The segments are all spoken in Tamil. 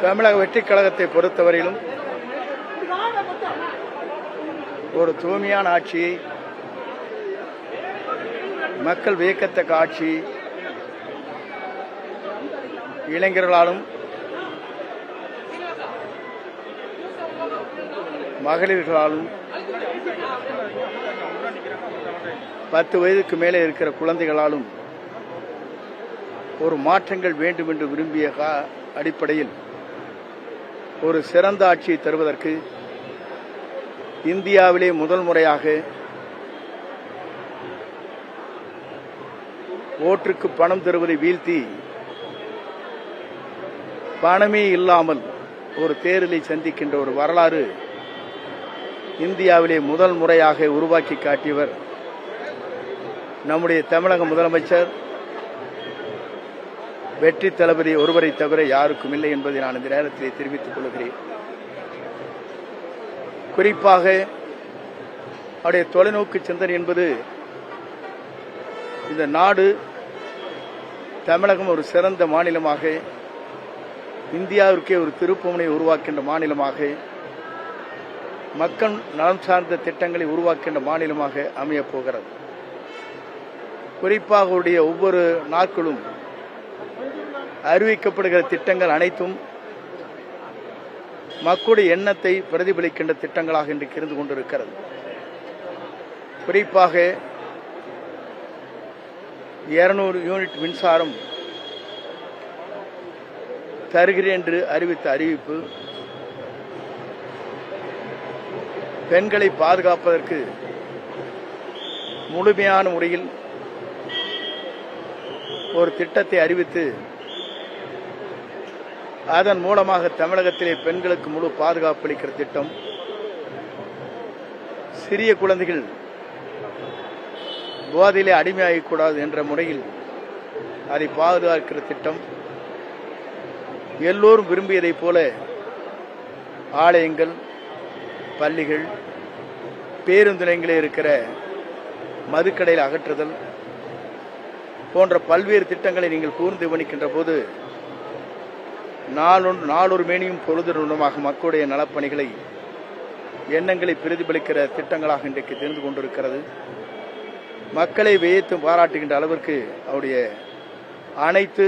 தமிழக வெற்றி கழகத்தை பொறுத்தவரையிலும் ஒரு தூய்மையான ஆட்சியை, மக்கள் வியக்கத்தக்க ஆட்சி, இளைஞர்களாலும் மகளிர்களாலும் 10 வயதுக்கு மேலே இருக்கிற குழந்தைகளாலும் ஒரு மாற்றங்கள் வேண்டும் என்று விரும்பிய அடிப்படையில் ஒரு சிறந்த ஆட்சியை தருவதற்கு இந்தியாவிலே முதல் முறையாக ஓட்டுக்கு பணம் தருவதை வீழ்த்தி பணமே இல்லாமல் ஒரு தேர்தலை சந்திக்கின்ற ஒரு வரலாறு இந்தியாவிலே முதல் முறையாக உருவாக்கி காட்டியவர் நம்முடைய தமிழக முதலமைச்சர் வெற்றி தளபதி ஒருவரை தவிர யாருக்கும் இல்லை என்பதை நான் இந்த நேரத்தில் தெரிவித்துக் கொள்கிறேன். குறிப்பாக அவருடைய தொலைநோக்கு சிந்தனை என்பது இந்த நாடு, தமிழகம் ஒரு சிறந்த மாநிலமாக, இந்தியாவிற்கே ஒரு திருப்புமுனை உருவாக்கின்ற மாநிலமாக, மக்கள் நலம் சார்ந்த திட்டங்களை உருவாக்கின்ற மாநிலமாக அமையப் போகிறது. குறிப்பாக அவருடைய ஒவ்வொரு நாட்களும் அறிவிக்கப்படுகிற திட்டங்கள் அனைத்தும் மக்களுடைய எண்ணத்தை பிரதிபலிக்கின்ற திட்டங்களாக இன்றைக்கு இருந்து கொண்டிருக்கிறது. குறிப்பாக 200 யூனிட் மின்சாரம் தருகிறேன் என்று அறிவித்த அறிவிப்பு, பெண்களை பாதுகாப்பதற்கு முழுமையான முறையில் ஒரு திட்டத்தை அறிவித்து அதன் மூலமாக தமிழகத்திலே பெண்களுக்கு முழு பாதுகாப்பு அளிக்கிற திட்டம், சிறிய குழந்தைகள் போதையிலே அடிமையாகக்கூடாது என்ற முறையில் அதை பாதுகாக்கிற திட்டம், எல்லோரும் விரும்பியதைப் போல ஆலயங்கள், பள்ளிகள், பேருந்து நிலையங்களில் இருக்கிற மதுக்கடையில் அகற்றுதல் போன்ற பல்வேறு திட்டங்களை நீங்கள் கூர்ந்து கவனிக்கின்ற போது நாளொரு மேனியும் பொழுதுமாக மக்களுடைய நலப்பணிகளை, எண்ணங்களை பிரதிபலிக்கிற திட்டங்களாக இன்றைக்கு தெரிந்து கொண்டிருக்கிறது. மக்களை வியத்து பாராட்டுகின்ற அளவிற்கு அவருடைய அனைத்து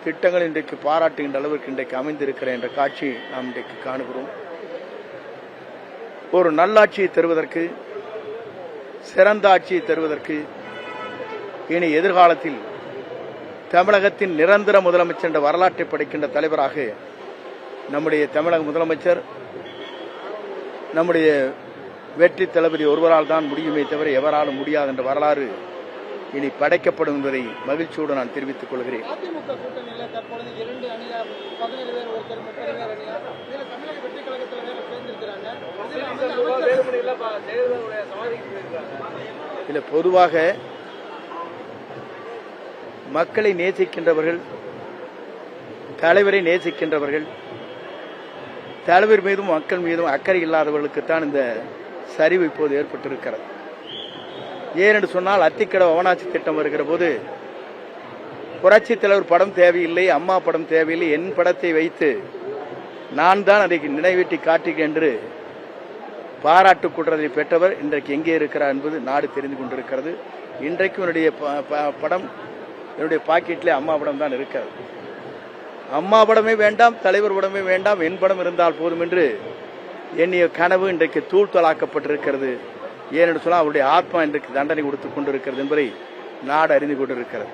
திட்டங்கள் இன்றைக்கு பாராட்டுகின்ற அளவிற்கு இன்றைக்கு அமைந்திருக்கிற என்ற காட்சி நாம் இன்றைக்கு காணுகிறோம். ஒரு நல்லாட்சியை தருவதற்கு, சிறந்த ஆட்சியை தருவதற்கு, இனி எதிர்காலத்தில் தமிழகத்தின் நிரந்தர முதலமைச்சர் என்ற வரலாற்றை படைக்கின்ற தலைவராக நம்முடைய தமிழக முதலமைச்சர், நம்முடைய வெற்றி தளபதி ஒருவரால் தான் முடியுமே தவிர எவராலும் முடியாது என்ற வரலாறு இனி படைக்கப்படும் என்பதை மகிழ்ச்சியோடு நான் தெரிவித்துக் கொள்கிறேன். இல்ல, பொதுவாக மக்களை நேசிக்கின்றவர்கள், தலைவரை நேசிக்கின்றவர்கள், தலைவர் மீதும் மக்கள் மீதும் அக்கறை இல்லாதவர்களுக்குத்தான் இந்த சரிவு இப்போது ஏற்பட்டிருக்கிறது. ஏனென்று சொன்னால், அத்திக்கடவு அவனாட்சி திட்டம் வருகிற போது புரட்சி தலைவர் படம் தேவையில்லை, அம்மா படம் தேவையில்லை, என் படத்தை வைத்து நான் தான் அதை நினைவீட்டி காட்டுகிறேன் என்று பாராட்டு கூட்டத்தை பெற்றவர் இன்றைக்கு எங்கே இருக்கிறார் என்பது நாடு தெரிந்து கொண்டிருக்கிறது. இன்றைக்கும் என்னுடைய படம், என்னுடைய பாக்கெட்டிலே அம்மா படம் தான் இருக்கிறது. அம்மா படமே வேண்டாம், தலைவர் படமே வேண்டாம், என் படம் இருந்தால் போதும் என்று எண்ணிய கனவு இன்றைக்கு தூள்தலாக்கப்பட்டிருக்கிறது. ஏனென்று சொன்னால் அவருடைய ஆத்மா இன்றைக்கு தண்டனை கொடுத்துக் கொண்டிருக்கிறது என்பதை நாடு அறிந்து கொண்டிருக்கிறது.